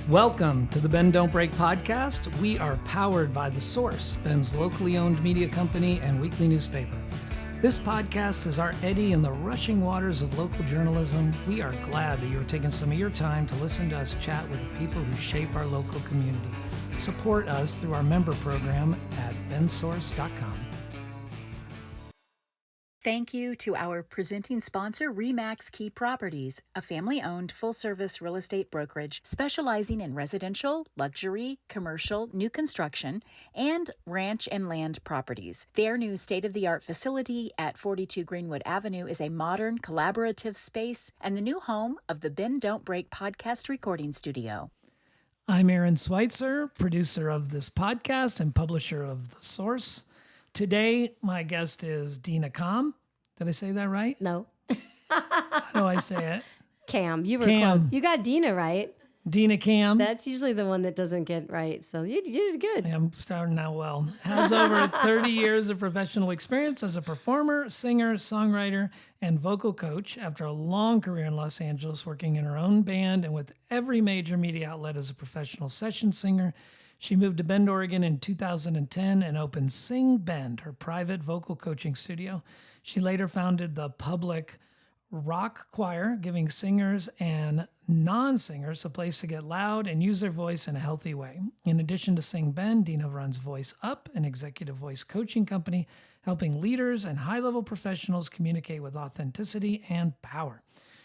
Welcome to the Bend Don't Break podcast. We are powered by The Source, Ben's locally owned media company and weekly newspaper. This podcast is our eddy in the rushing waters of local journalism. We are glad that you're taking some of your time to listen to us chat with the people who shape our local community. Support us through our member program at bensource.com. Thank you to our presenting sponsor, RE/MAX Key Properties, a family-owned full-service real estate brokerage specializing in residential, luxury, commercial, new construction, and ranch and land properties. Their new state-of-the-art facility at 42 Greenwood Avenue is a modern, collaborative space and the new home of the Bend Don't Break podcast recording studio. I'm Aaron Switzer, producer of this podcast and publisher of The Source. Today, my guest is Deena Kamm. Did I say that right? No. How do I say it? Cam. You were Cam. close. You got Deena right. Deena Kamm. That's usually the one that doesn't get right. So you did good. I'm starting out well. Has over 30 years of professional experience as a performer, singer, songwriter, and vocal coach after a long career in Los Angeles, working in her own band and with every major media outlet as a professional session singer. She moved to Bend, Oregon in 2010 and opened Sing Bend, her private vocal coaching studio. She later founded the Public Rock Choir, giving singers and non-singers a place to get loud and use their voice in a healthy way. In addition to Sing Bend, Deena runs Voice Up, an executive voice coaching company, helping leaders and high-level professionals communicate with authenticity and power.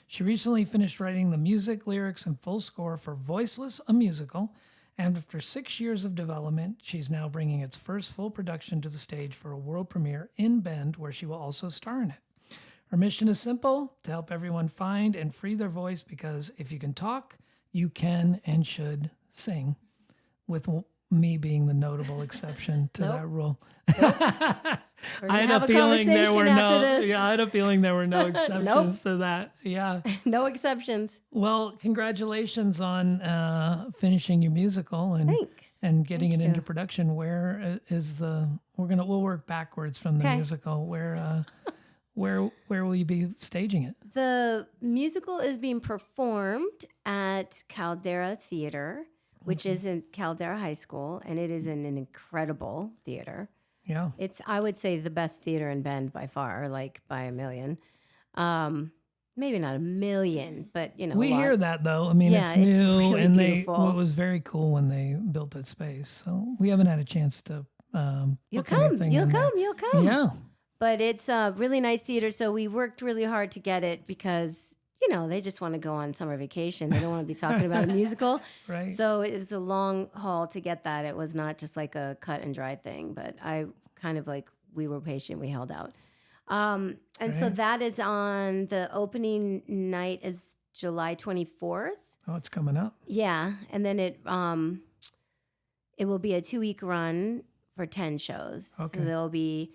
She recently finished writing the music, lyrics, and full score for Voiceless, a musical. And after 6 years of development, she's now bringing its first full production to the stage for a world premiere in Bend, where she will also star in it. Her mission is simple: to help everyone find and free their voice, because if you can talk, you can and should sing, with me being the notable exception to that rule. I had a feeling there were no exceptions to that. Yeah. No exceptions. Well, congratulations on finishing your musical and Thanks. and getting it into production. Where is we'll work backwards from the musical. Where will you be staging it? The musical is being performed at Caldera Theater, which is in Caldera High School, and it is in an incredible theater. Yeah. It's, I would say, the best theater in Bend by far, like by a million. Maybe not a million, but we hear that though. I mean, it's new, really and beautiful. it was very cool when they built that space. So we haven't had a chance to. You'll come. Yeah. But it's a really nice theater, so we worked really hard to get it because, they just want to go on summer vacation. They don't want to be talking about a musical. Right. So it was a long haul to get that. It was not just like a cut and dry thing, but I kind of we were patient. We held out. So that is on the opening night is July 24th. Oh, it's coming up. Yeah. And then it will be a 2-week run for 10 shows. Okay. So there'll be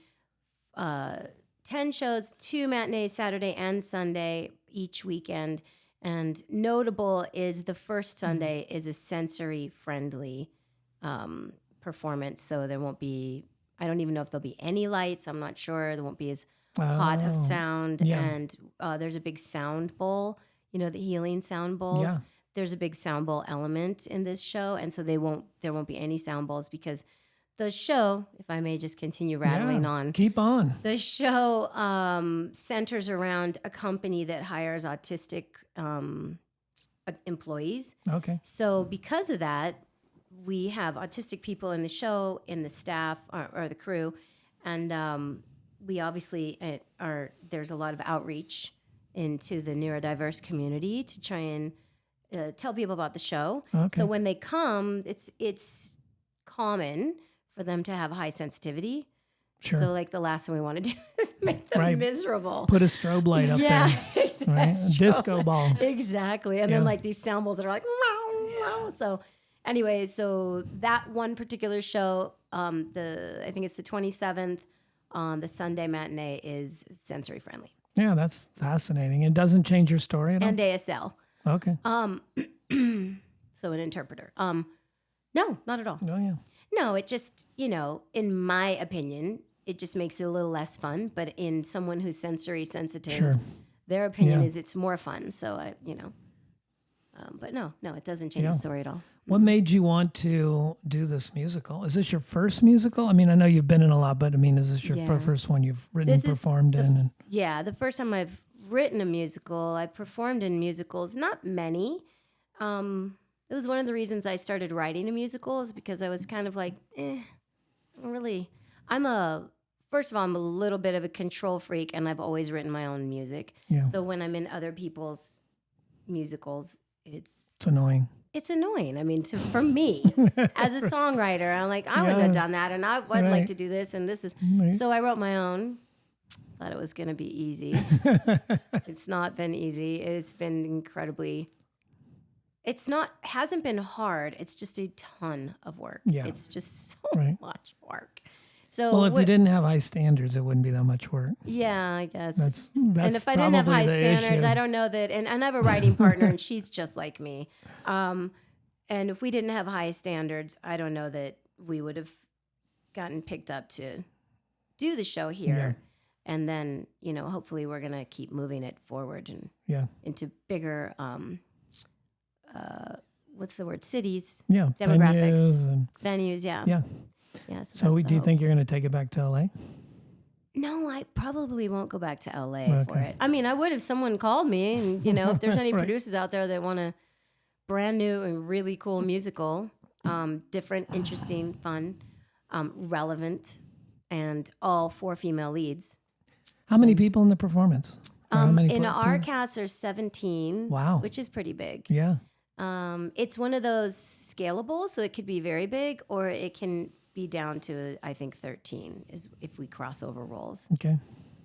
10 shows, 2 matinees, Saturday and Sunday, each weekend. And notable is the first Sunday is a sensory-friendly performance. So there won't be, I don't even know if there'll be any lights. I'm not sure. There won't be as hot of sound. Yeah. And there's a big sound bowl, the healing sound bowls. Yeah. There's a big sound bowl element in this show. And so there won't be any sound bowls because the show, if I may just continue rattling on. Keep on. The show centers around a company that hires autistic employees. Okay. So because of that, we have autistic people in the show, in the staff, or the crew. And we obviously there's a lot of outreach into the neurodiverse community to try and tell people about the show. Okay. So when they come, it's common for them to have high sensitivity. Sure. So the last thing we want to do is make them miserable. Put a strobe light up there. Exactly. Right? A disco ball. Exactly. And then these sound bowls that are meow, meow. So anyway, so that one particular show, I think it's the 27th, the Sunday matinee is sensory friendly. Yeah, that's fascinating. It doesn't change your story at all? And ASL. Okay. So an interpreter. No, not at all. Oh, yeah. No, it just, in my opinion, it just makes it a little less fun. But in someone who's sensory sensitive, their opinion is it's more fun. So, But no, it doesn't change the story at all. What made you want to do this musical? Is this your first musical? I mean, I know you've been in a lot, but I mean, is this your first one you've written and performed in? Yeah, the first time I've written a musical. I performed in musicals, not many. It was one of the reasons I started writing a musical is because I was kind of like, first of all, I'm a little bit of a control freak, and I've always written my own music. Yeah. So when I'm in other people's musicals, it's annoying. It's annoying. I mean, for me, as a songwriter, I'm like, I wouldn't have done that, and I would like to do this, and this is. Right. So I wrote my own. Thought it was going to be easy. It's not been easy. It's been incredibly. Hasn't been hard. It's just a ton of work. Yeah. It's just so much work. So well, if you didn't have high standards, it wouldn't be that much work. Yeah, I guess. That's and if I didn't have high standards, I don't know that. And I have a writing partner, and she's just like me. And if we didn't have high standards, I don't know that we would have gotten picked up to do the show here. Yeah. And then, hopefully we're going to keep moving it forward and into bigger, what's the word? Cities. Yeah. Demographics. Venues, yeah. Yeah. So do you think you're going to take it back to LA? No, I probably won't go back to LA for it. I mean, I would if someone called me and, if there's any producers out there that want a brand new and really cool musical, different, interesting, fun, relevant, and all 4 female leads. How many people in the performance? In our cast, there's 17. Wow. Which is pretty big. Yeah. It's one of those scalable, so it could be very big, or it can be down to, I think, 13 is if we cross over roles. Okay.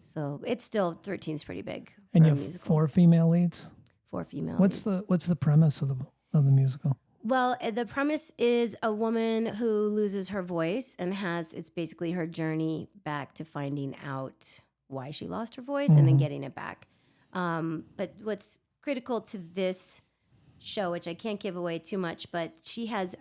So it's still 13 is pretty big. And you have 4 female leads? 4 female leads. What's the premise of the musical? Well, the premise is a woman who loses her voice and it's basically her journey back to finding out why she lost her voice and then getting it back. But what's critical to this show, which I can't give away too much, but she has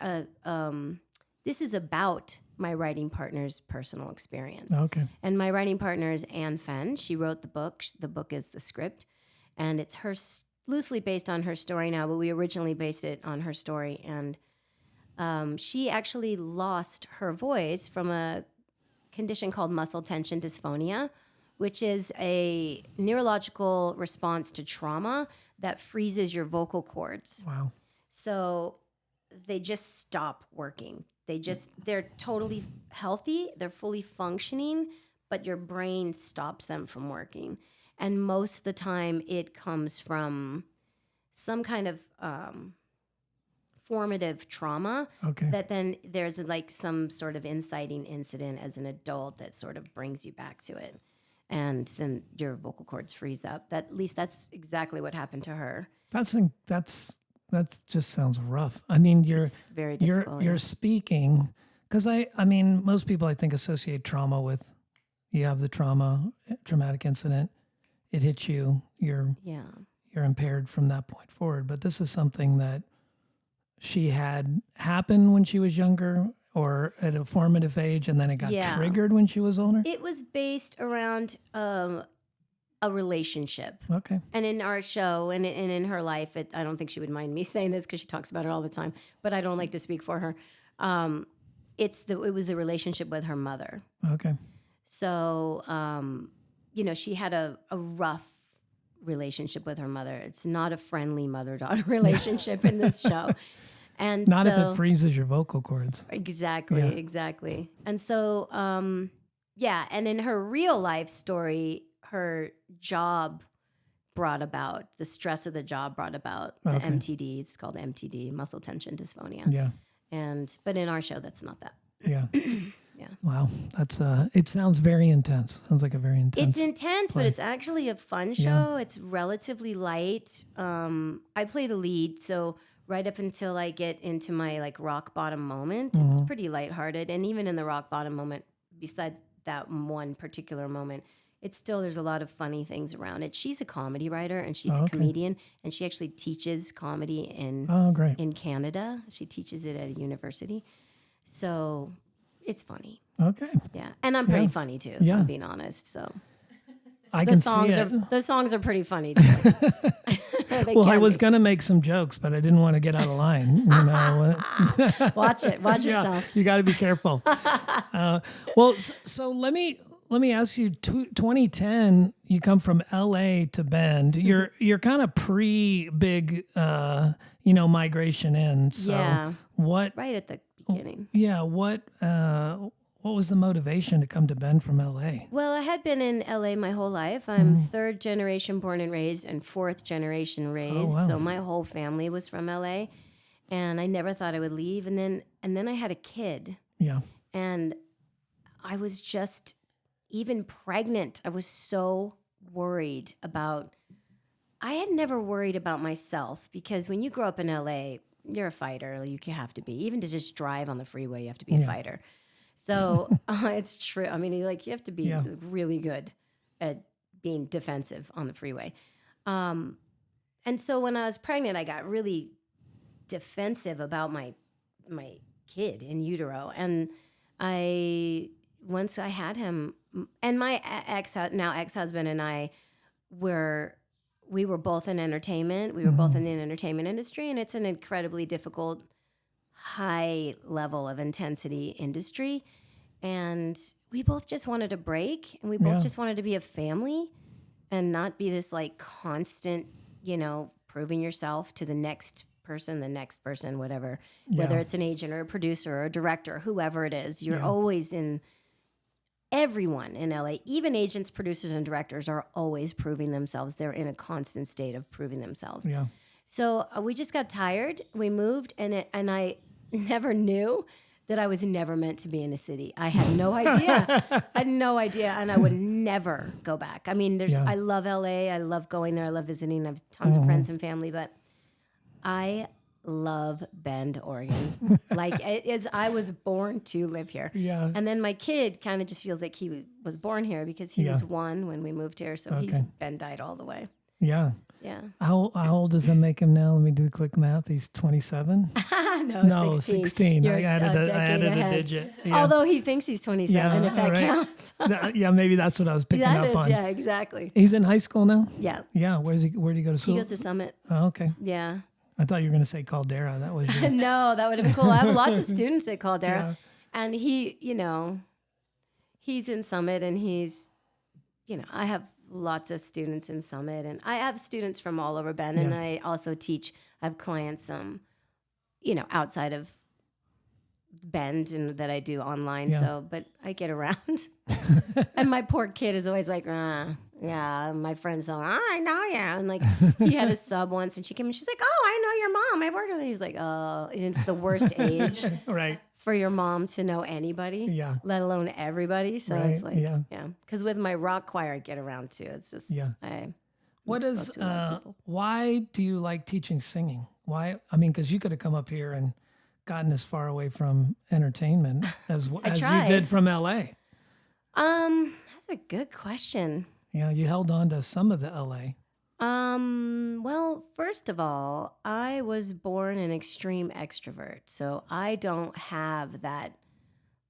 this is about my writing partner's personal experience. Okay. And my writing partner is Anne Fenn. She wrote the book. The book is the script. And it's loosely based on her story now, but we originally based it on her story. And she actually lost her voice from a condition called muscle tension dysphonia, which is a neurological response to trauma that freezes your vocal cords. Wow. So they just stop working. They're totally healthy. They're fully functioning, but your brain stops them from working. And most of the time it comes from some kind of formative trauma that then there's some sort of inciting incident as an adult that sort of brings you back to it. And then your vocal cords freeze up. At least that's exactly what happened to her. That just sounds rough. I mean, it's very difficult, you're speaking because I mean, most people I think associate trauma with you have the traumatic incident. It hits you. You're impaired from that point forward. But this is something that she had happen when she was younger or at a formative age, and then it got triggered when she was older? It was based around a relationship. Okay. And in our show and in her life, I don't think she would mind me saying this because she talks about it all the time, but I don't like to speak for her. It was the relationship with her mother. Okay. So, she had a rough relationship with her mother. It's not a friendly mother-daughter relationship in this show. And not if it freezes your vocal cords. Exactly. And so, and in her real life story, her job brought about, the stress of the job brought about the MTD. It's called MTD, muscle tension dysphonia. Yeah. But in our show, that's not that. Yeah. Yeah. Wow. That's, it sounds very intense. Sounds like a very intense. It's intense, but it's actually a fun show. Yeah. It's relatively light. I play the lead, so right up until I get into my rock bottom moment, it's pretty lighthearted. And even in the rock bottom moment, besides that one particular moment, there's a lot of funny things around it. She's a comedy writer and she's a comedian, and she actually teaches comedy in Canada. She teaches it at a university. So it's funny. Okay. Yeah. And I'm pretty funny too, if I'm being honest. So I can see it. The songs are pretty funny too. They Well, I can was be. going to make some jokes, but I didn't want to get out of line. You know, Watch yeah, yourself. you got to be careful. Well, so let me ask you. 2010, you come from LA to Bend. You're kind of pre-big, migration in. So Yeah. what? Right at the beginning. Yeah, what was the motivation to come to Bend from LA? Well, I had been in LA my whole life. I'm third generation born and raised and fourth generation raised. wow. So my whole family was from LA, and I never thought I would leave. And then I had a kid, Yeah, and I was just even pregnant. I was so worried about. I had never worried about myself because when you grow up in LA, you're a fighter. You have to be. Even to just drive on the freeway, you have to be a fighter. So it's true. I mean, you have to be Yeah. really good at being defensive on the freeway. And so when I was pregnant, I got really defensive about my kid in utero. And once I had him, and my ex-husband and I we were both in entertainment. We were both in the entertainment industry, and it's an incredibly difficult, high level of intensity industry. And we both just wanted a break, and we both just wanted to be a family and not be this like constant, proving yourself to the next person, whatever, whether it's an agent or a producer or a director, whoever it is, you're always in. Everyone in LA, even agents, producers, and directors are always proving themselves. They're in a constant state of proving themselves. yeah, So we just got tired. We moved, and I never knew that I was never meant to be in a city. I had no idea. And I would never go back. I mean, I love LA. I love going there. I love visiting. I have tons of friends and family, but I love Bend, Oregon. I was born to live here. Yeah. And then my kid kind of just feels like he was born here because he was 1 when we moved here. So he's Bendite all the way. Yeah. Yeah. How old does that make him now? Let me do the quick math. He's 27. No, 16. You're I added a ahead. digit. Yeah. Although he thinks he's 27, if that right. counts. Yeah, maybe that's what I was picking That up is, on. yeah, exactly. He's in high school now? Yeah. Yeah. Where did he go to school? He goes to Summit. Oh, okay. Yeah. I thought you were going to say Caldera. That was your... No, that would have been cool. I have lots of students at Caldera. Yeah. And he, he's in Summit, and he's, I have lots of students in Summit, and I have students from all over Bend, and I also teach. I have clients, outside of Bend and that I do online. Yeah. So, but I get around. And my poor kid is always like, yeah. My friend's all, I know you. And like, he had a sub once, and she came and she's like, oh, I know your mom. I worked with her. He's like, oh, and it's the worst age Right. for your mom to know anybody, Yeah. let alone everybody. So it's Right, like, yeah. Because with my rock choir, I get around too. It's just, What I'm is, exposed to a lot of people. why do you like teaching singing? Why? I mean, because you could have come up here and gotten as far away from entertainment as you tried. did from LA. That's a good question. Yeah, you held on to some of the LA. Well, first of all, I was born an extreme extrovert. So I don't have that,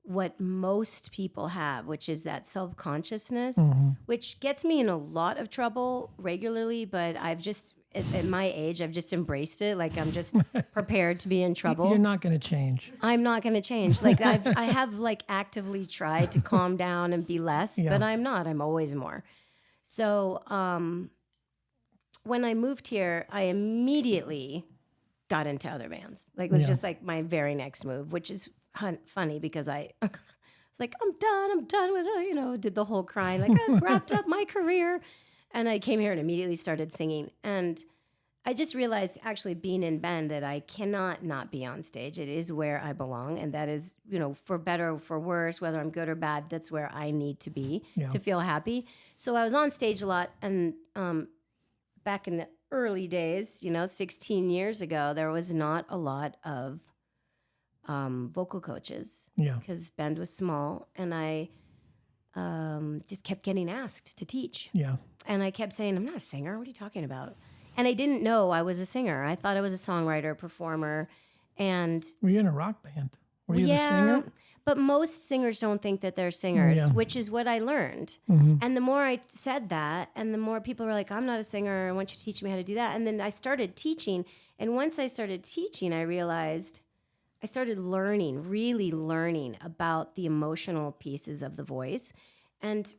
what most people have, which is that self-consciousness, which gets me in a lot of trouble regularly. But I've just, at my age, I've just embraced it. Like I'm just prepared to be in trouble. You're not going to change. I'm not going to change. Like I have like actively tried to calm down and be less, but I'm not. I'm always more. So when I moved here, I immediately got into other bands. Like it was just like my very next move, which is funny because I was like, I'm done with it. Did the whole crying. Like I've wrapped up my career. And I came here and immediately started singing. And I just realized, actually, being in Bend, that I cannot not be on stage. It is where I belong. And that is, for better or for worse, whether I'm good or bad, that's where I need to be to feel happy. So I was on stage a lot. And back in the early days, 16 years ago, there was not a lot of vocal coaches. Yeah. Because Bend was small. And I just kept getting asked to teach. Yeah. And I kept saying, I'm not a singer. What are you talking about? And I didn't know I was a singer. I thought I was a songwriter, performer. And Were you in a rock band? Were you the singer? But most singers don't think that they're singers, Yeah. which is what I learned. Mm-hmm. And the more I said that, and the more people were like, I'm not a singer. I want you to teach me how to do that. And then I started teaching. And once I started teaching, I realized I started really learning about the emotional pieces of the voice. And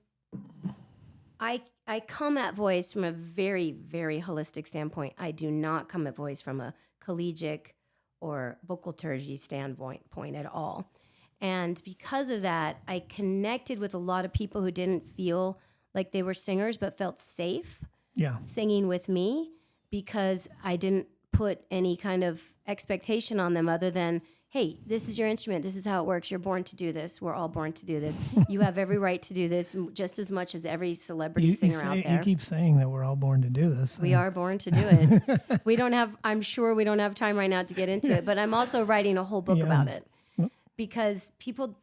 I come at voice from a very, very holistic standpoint. I do not come at voice from a collegiate or vocal liturgy standpoint at all. And because of that, I connected with a lot of people who didn't feel like they were singers, but felt safe singing with me because I didn't put any kind of expectation on them other than, hey, this is your instrument. This is how it works. You're born to do this. We're all born to do this. You have every right to do this just as much as every celebrity singer out there. You keep saying that we're all born to do this. We are born to do it. I'm sure we don't have time right now to get into it, but I'm also writing a whole book about it. Because people,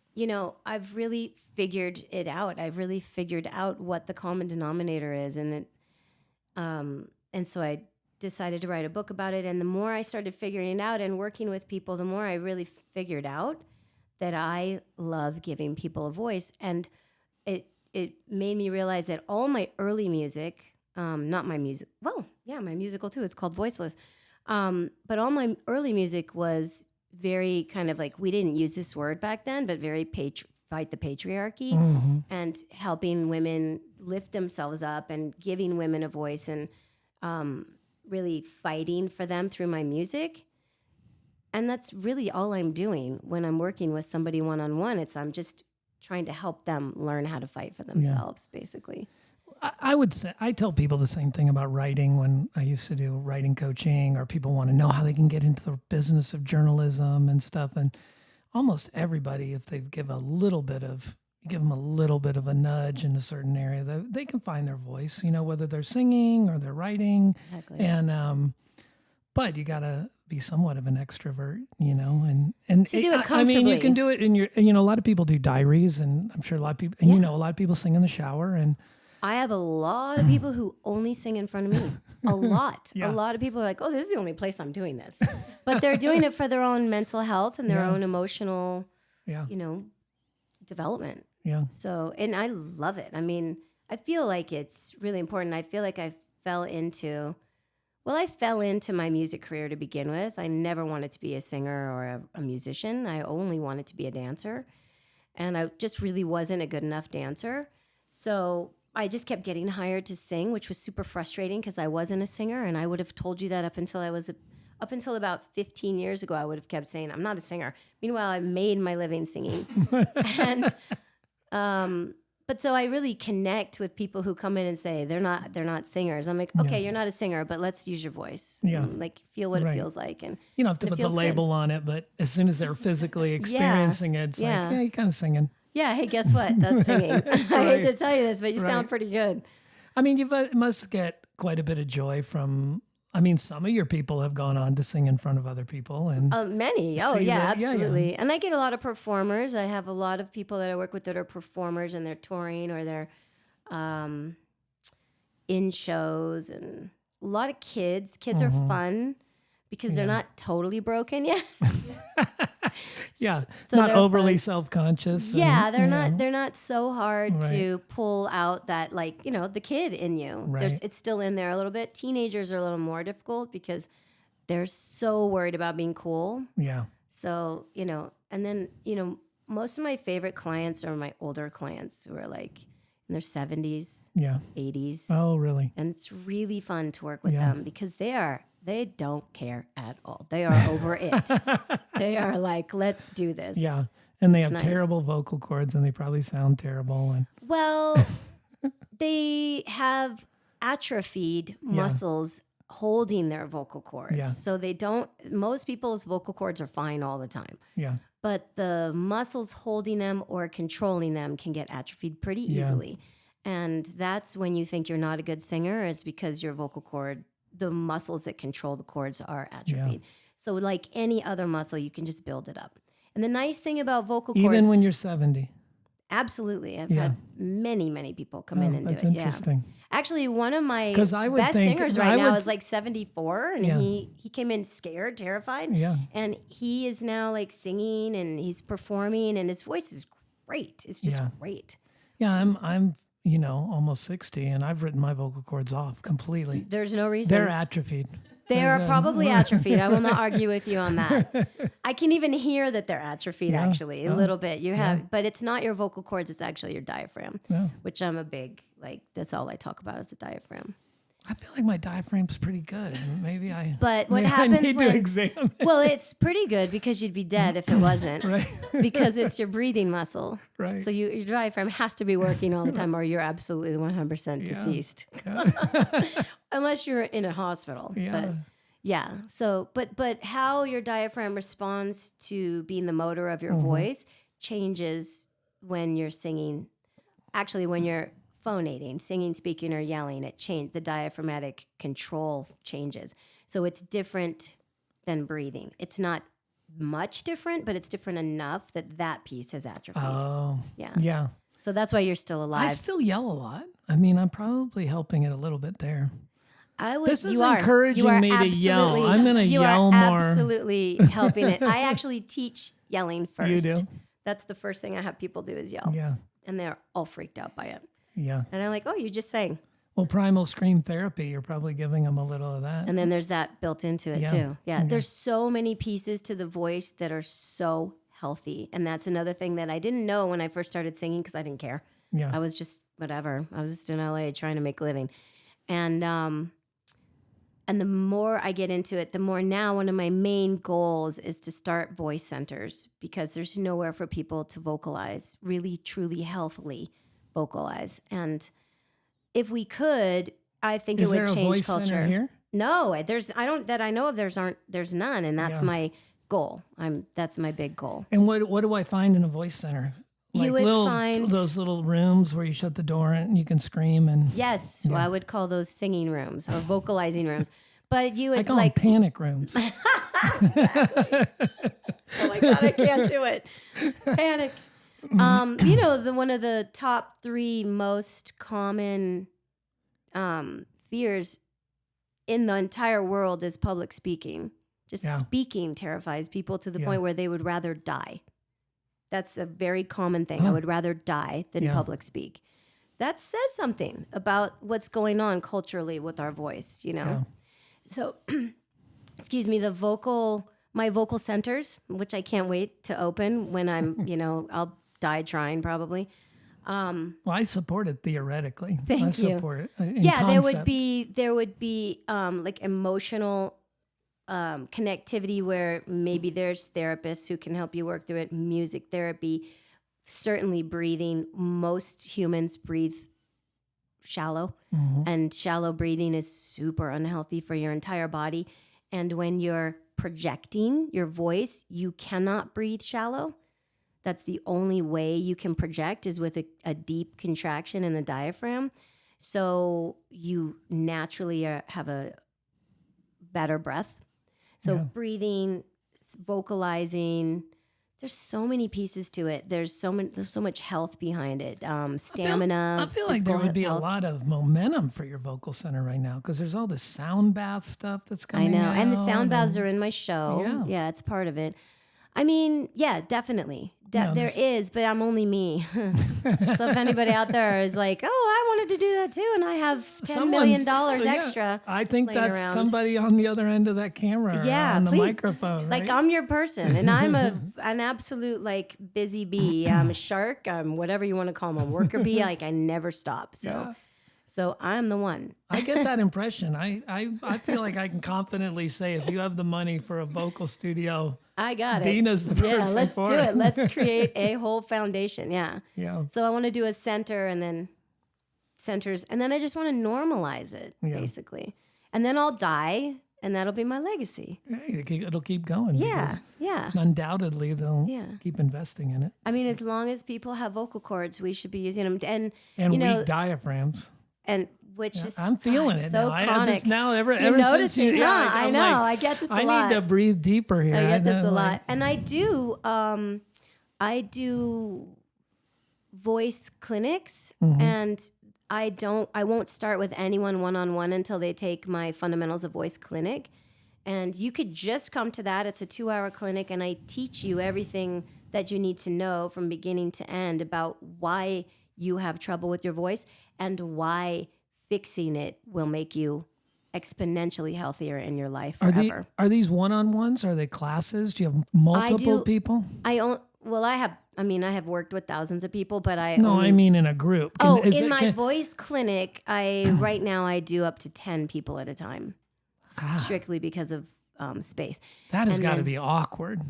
I've really figured it out. I've really figured out what the common denominator is, and so I decided to write a book about it. And the more I started figuring it out and working with people, the more I really figured out that I love giving people a voice. And it made me realize that all my early music, not my music, well, yeah, my musical too. It's called Voiceless, but all my early music was very kind of like, we didn't use this word back then, but very fight the patriarchy and helping women lift themselves up and giving women a voice and really fighting for them through my music. And that's really all I'm doing when I'm working with somebody one-on-one. I'm just trying to help them learn how to fight for themselves, basically. I would say, I tell people the same thing about writing when I used to do writing coaching, or people want to know how they can get into the business of journalism and stuff. And almost everybody, if they give them a little bit of a nudge in a certain area, they can find their voice, whether they're singing or they're writing. Exactly. And, but you got to be somewhat of an extrovert, and to do it comfortably. I mean, you can do it in a lot of people do diaries, and I'm sure a lot of people, and a lot of people sing in the shower, and I have a lot of people who only sing in front of me. A lot. Yeah. A lot of people are like, oh, this is the only place I'm doing this. But they're doing it for their own mental health and their own emotional, development. Yeah. So, and I love it. I mean, I feel like it's really important. I feel like I fell into my music career to begin with. I never wanted to be a singer or a musician. I only wanted to be a dancer. And I just really wasn't a good enough dancer. So I just kept getting hired to sing, which was super frustrating because I wasn't a singer. And I would have told you that up until about 15 years ago, I would have kept saying, I'm not a singer. Meanwhile, I made my living singing. And, but so I really connect with people who come in and say, they're not singers. I'm like, okay, you're not a singer, but let's use your voice. Yeah. And like feel what it feels like. And you don't have to put the label on it, but as soon as they're physically experiencing it, it's like, you're kind of singing. Yeah, hey, guess what? That's singing. I hate to tell you this, but you sound pretty good. I mean, you must get quite a bit of joy from, some of your people have gone on to sing in front of other people. And many. Oh, yeah, absolutely. And I get a lot of performers. I have a lot of people that I work with that are performers, and they're touring or they're in shows, and a lot of kids. Kids are fun because they're not totally broken yet. Yeah, so not overly self-conscious. Yeah, they're not so hard to pull out that, like, the kid in you. Right. It's still in there a little bit. Teenagers are a little more difficult because they're so worried about being cool. Yeah. So, and then, most of my favorite clients are my older clients who are like in their 70s, 80s. Oh, really? And it's really fun to work with them because they don't care at all. They are over it. They are like, let's do this. Yeah. And they have nice. terrible vocal cords, and they probably sound terrible. And well, they have atrophied muscles holding their vocal cords. Yeah. So most people's vocal cords are fine all the time. Yeah. But the muscles holding them or controlling them can get atrophied pretty easily. And that's when you think you're not a good singer. It's because your vocal cord, the muscles that control the cords, are atrophied. So like any other muscle, you can just build it up. And the nice thing about vocal cords... Even when you're 70? Absolutely. I've had many, many people come in and do it. That's interesting. Yeah. Actually, one of my 'Cause I would best think- singers I right now would- is like 74, and Yeah. he came in scared, terrified. Yeah. And he is now like singing and he's performing, and his voice is great. It's just Yeah. great. Yeah, I'm almost 60, and I've written my vocal cords off completely. There's no reason. They're atrophied. They are probably atrophied. I will not argue with you on that. I can even hear that they're atrophied, Yeah. actually, a little bit. You have, but it's not your vocal cords, it's actually your diaphragm, which I'm a big, like, that's all I talk about is the diaphragm. I feel like my diaphragm's pretty good. Maybe I. But what maybe happens I need when- to examine. Well, it's pretty good because you'd be dead if it wasn't, Right. because it's your breathing muscle. Right. So your diaphragm has to be working all the time, or you're absolutely 100% deceased, unless you're in a hospital. Yeah. But yeah. So, but how your diaphragm responds to being the motor of your voice changes when you're singing. Actually, when you're phonating, singing, speaking, or yelling, the diaphragmatic control changes. So it's different than breathing. It's not much different, but it's different enough that piece has atrophied. Oh. Yeah. Yeah. So that's why you're still I alive. still yell a lot. I mean, I'm probably helping it a little bit there. I would. This is you are. encouraging You are me to yell. absolutely- I'm gonna you yell are more. absolutely helping it. I actually teach yelling first. You do? That's the first thing I have people do is yell, Yeah. and they're all freaked out by it. Yeah. And I'm like, oh, you just sang. Well, primal scream therapy, you're probably giving them a little of that. And then there's that built into it Yeah. too. Yeah. There's so many pieces to the voice that are so healthy. And that's another thing that I didn't know when I first started singing because I didn't care. Yeah. I was just whatever. I was just in LA trying to make a living. And the more I get into it, the more now one of my main goals is to start voice centers because there's nowhere for people to vocalize, really, truly, healthily vocalize. And if we could, I think Is it there would a change voice culture. center here? No, that I know of. There's none, and that's Yeah. my goal. That's my big goal. And what do I find in a voice center? You would find- those little rooms where you shut the door and you can scream and Yes, well, I would call those singing rooms or vocalizing rooms. But you I would call like, them panic rooms. oh my God, I can't do it. Panic. One of the top 3 most common fears in the entire world is public speaking. Just speaking terrifies people to the point where they would rather die. That's a very common thing. I would rather die than public speak. That says something about what's going on culturally with our voice, Yeah. So, excuse me, my vocal centers, which I can't wait to open when I'm, I'll die trying probably. Well, I support it theoretically. Thank I you. support it. In Yeah, there would concept. be like emotional connectivity where maybe there's therapists who can help you work through it, music therapy, certainly breathing. Most humans breathe shallow, and shallow breathing is super unhealthy for your entire body. And when you're projecting your voice, you cannot breathe shallow. That's the only way you can project is with a deep contraction in the diaphragm. So you naturally have a better breath. So breathing, vocalizing, there's so many pieces to it. There's so much health behind it. Stamina. I feel like there physical would be health. a lot of momentum for your vocal center right now because there's all this sound bath stuff that's I coming know. out. And the sound baths are in my show. Yeah. Yeah, it's part of it. I mean, yeah, definitely. There is, but I'm only me. So if anybody out there is like, oh, I wanted to do that too, and I have $10 million extra. I think laying that's around. somebody on the other end of that camera Yeah, or on the please. microphone. Like right? I'm your person, and I'm an absolute like busy bee. I'm a shark. I'm whatever you want to call me, a worker bee. Like I never stop. So I'm the one. I get that impression. I feel like I can confidently say if you have the money for a vocal studio, I got it. Deena's the person Yeah, let's for do it. it. Let's create a whole foundation. Yeah. Yeah. So I want to do a center and then centers, and then I just want to normalize it basically, and then I'll die, and that'll be my legacy. Hey, it'll keep going. Yeah. because Yeah. Undoubtedly, they'll Yeah. keep investing in it. I mean, as long as people have vocal cords, we should be using them, and And you know, weak diaphragms. and which is I'm feeling it so now. I chronic. just now You're ever since noticing, you, huh? like, I I'm know. like, I get this a I lot. need to breathe deeper here. I get this a like- lot, and I do voice clinics, and I won't start with anyone one-on-one until they take my Fundamentals of Voice clinic. And you could just come to that. It's a 2-hour clinic, and I teach you everything that you need to know from beginning to end about why you have trouble with your voice and why fixing it will make you exponentially healthier in your life forever. Are these one-on-ones? Are they classes? Do you have multiple people? I have worked with thousands of people, but I mean in a group. In my voice clinic, right now I do up to 10 people at a time, strictly because of space. That has got to be awkward.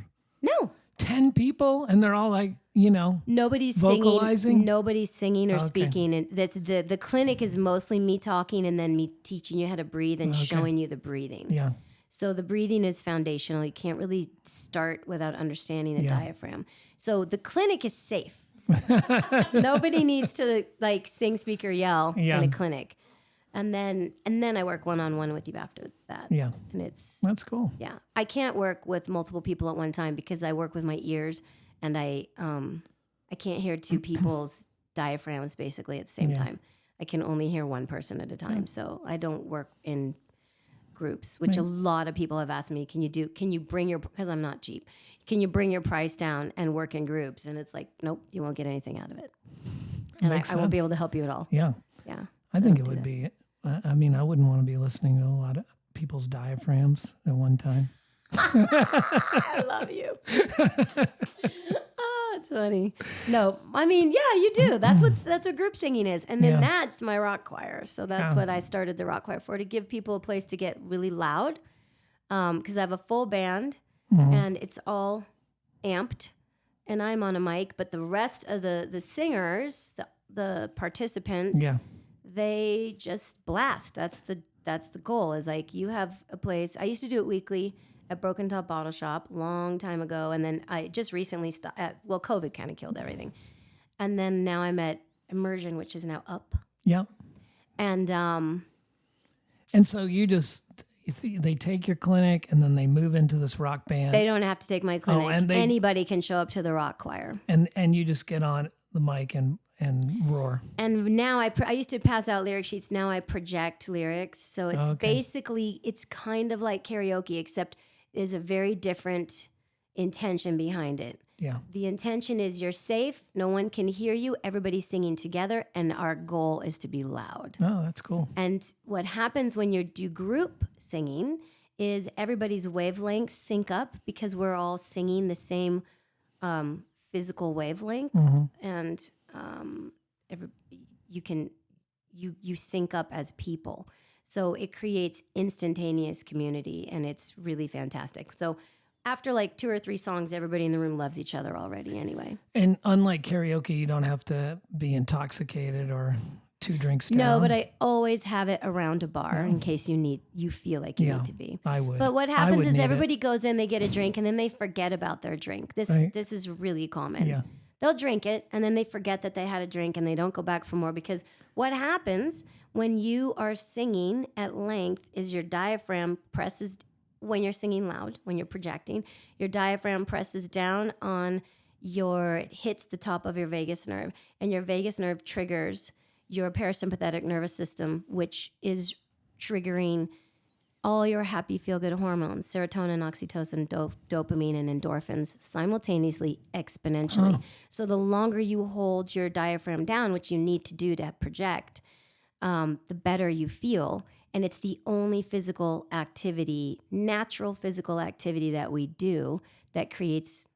No. 10 people, and they're all like, nobody's vocalizing? Nobody's singing or speaking, and that's the clinic is mostly me talking and then me teaching you how to breathe and showing you the breathing. Yeah. So the breathing is foundational. You can't really start without understanding the diaphragm. So the clinic is safe. Nobody needs to sing, speak, or yell in a clinic. And then I work one-on-one with you after that. Yeah. And that's cool. Yeah. I can't work with multiple people at one time because I work with my ears, and I can't hear two people's diaphragms basically at the same time. I can only hear one person at a time. So I don't work in groups, which a lot of people have asked me, can you bring your, because I'm not cheap, can you bring your price down and work in groups? And it's like, nope, you won't get anything out of it. And I won't be able to help you at all. Yeah. Yeah. I think it would be, I wouldn't want to be listening to a lot of people's diaphragms at one time. I love you. It's funny. No, you do. That's what group singing is. And then that's my rock choir. So that's what I started the rock choir for, to give people a place to get really loud. Because I have a full band and it's all amped and I'm on a mic, but the rest of the singers, the participants, they just blast. That's the goal, is like, you have a place. I used to do it weekly at Broken Top Bottle Shop long time ago. And then I just recently stopped. COVID kind of killed everything. And then now I'm at Immersion, which is now up. Yeah. And so they take your clinic and then they move into this rock band. They don't have to take my clinic. Anybody can show up to the rock choir. And you just get on the mic and roar. And now I used to pass out lyric sheets. Now I project lyrics. So it's basically, it's kind of like karaoke, except there's a very different intention behind it. Yeah. The intention is you're safe. No one can hear you. Everybody's singing together. And our goal is to be loud. Oh, that's cool. And what happens when you do group singing is everybody's wavelengths sync up because we're all singing the same physical wavelength. And you sync up as people. So it creates instantaneous community, and it's really fantastic. So after 2 or 3 songs, everybody in the room loves each other already anyway. And unlike karaoke, you don't have to be intoxicated or 2 drinks down. No, but I always have it around a bar in case you feel like you need to be. I would. But what happens is everybody goes in, they get a drink, and then they forget about their drink. This is really common. Yeah. They'll drink it, and then they forget that they had a drink, and they don't go back for more, because what happens when you are singing at length is your diaphragm presses, when you're singing loud, when you're projecting, your diaphragm presses down on it hits the top of your vagus nerve, and your vagus nerve triggers your parasympathetic nervous system, which is triggering all your happy, feel-good hormones, serotonin, oxytocin, dopamine, and endorphins simultaneously, exponentially. So the longer you hold your diaphragm down, which you need to do to project, the better you feel. And it's the only physical activity, natural physical activity that we do that creates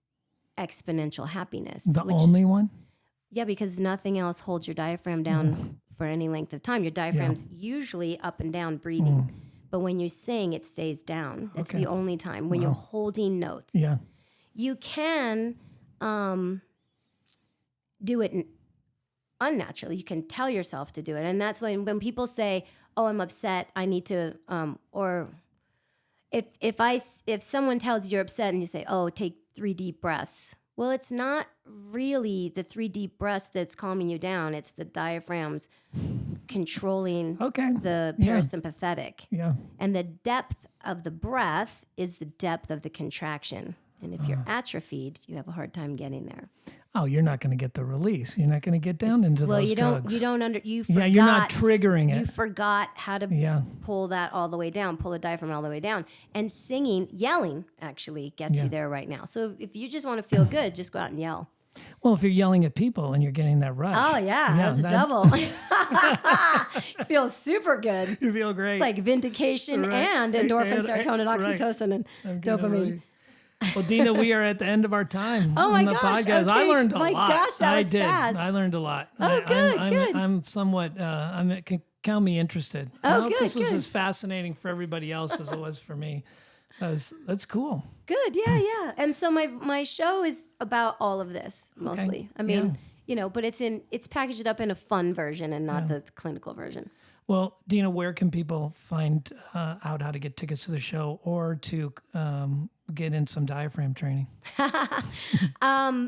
exponential happiness. The only one? Yeah, because nothing else holds your diaphragm down for any length of time. Your diaphragm's usually up and down breathing. But when you sing, it stays down. That's the only time when you're holding notes. Yeah. You can do it unnaturally. You can tell yourself to do it. And that's when people say, oh, I'm upset, I need to, or if someone tells you you're upset and you say, oh, take 3 deep breaths. Well, it's not really the 3 deep breaths that's calming you down. It's the diaphragms controlling the parasympathetic. Yeah. And the depth of the breath is the depth of the contraction. And if you're atrophied, you have a hard time getting there. Oh, you're not going to get the release. You're not going to get down into Well, those you drugs. you forgot. Yeah, you're not triggering it. You forgot how to pull that all the way down, pull the diaphragm all the way down. And singing, yelling actually gets you there right now. So if you just want to feel good, just go out and yell. Well, if you're yelling at people and you're getting that rush. Oh, yeah, that's a double. You feel super good. You feel great. It's like vindication and endorphin, serotonin, oxytocin, and dopamine. Well, Deena, we are at the end of our time Oh, my on the gosh. podcast. Okay. I learned a lot. My gosh, that was fast. I learned a lot. Oh, good, good. I'm somewhat, can count me interested. I hope this was as fascinating for everybody else as it was for me. That's cool. Good, yeah. And so my show is about all of this mostly. Okay. I mean, but it's packaged up in a fun version and not the clinical version. Well, Deena, where can people find out how to get tickets to the show or to get in some diaphragm training?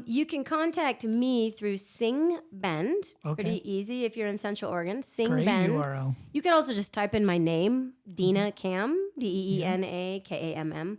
You can contact me through Sing Bend. Okay. Pretty easy if you're in Central Oregon. Sing Great Bend. URL. You can also just type in my name, Deena Kamm, DeenaKamm.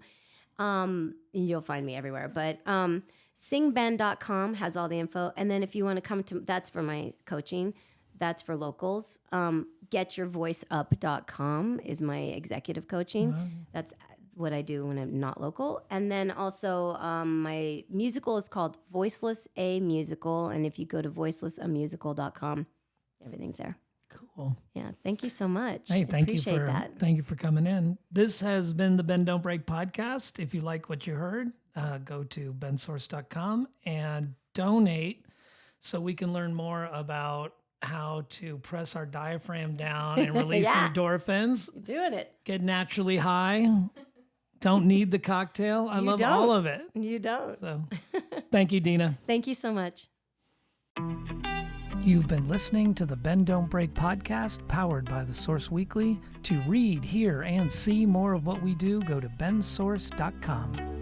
And you'll find me everywhere. But singbend.com has all the info. And then if you want to come to, that's for my coaching. That's for locals. Getyourvoiceup.com is my executive coaching. Wow. That's what I do when I'm not local. And then also my musical is called Voiceless, a Musical. And if you go to voicelessamusical.com, everything's there. Cool. Yeah. Thank you so much. Hey, thank you for coming in. This has been the Bend Don't Break podcast. If you like what you heard, go to bensource.com and donate so we can learn more about how to press our diaphragm down and release endorphins. You're doing it. Get naturally high. Don't need the cocktail. I love all of it. You don't. So, thank you, Deena. Thank you so much. You've been listening to the Bend Don't Break podcast powered by The Source Weekly. To read, hear, and see more of what we do, go to bensource.com.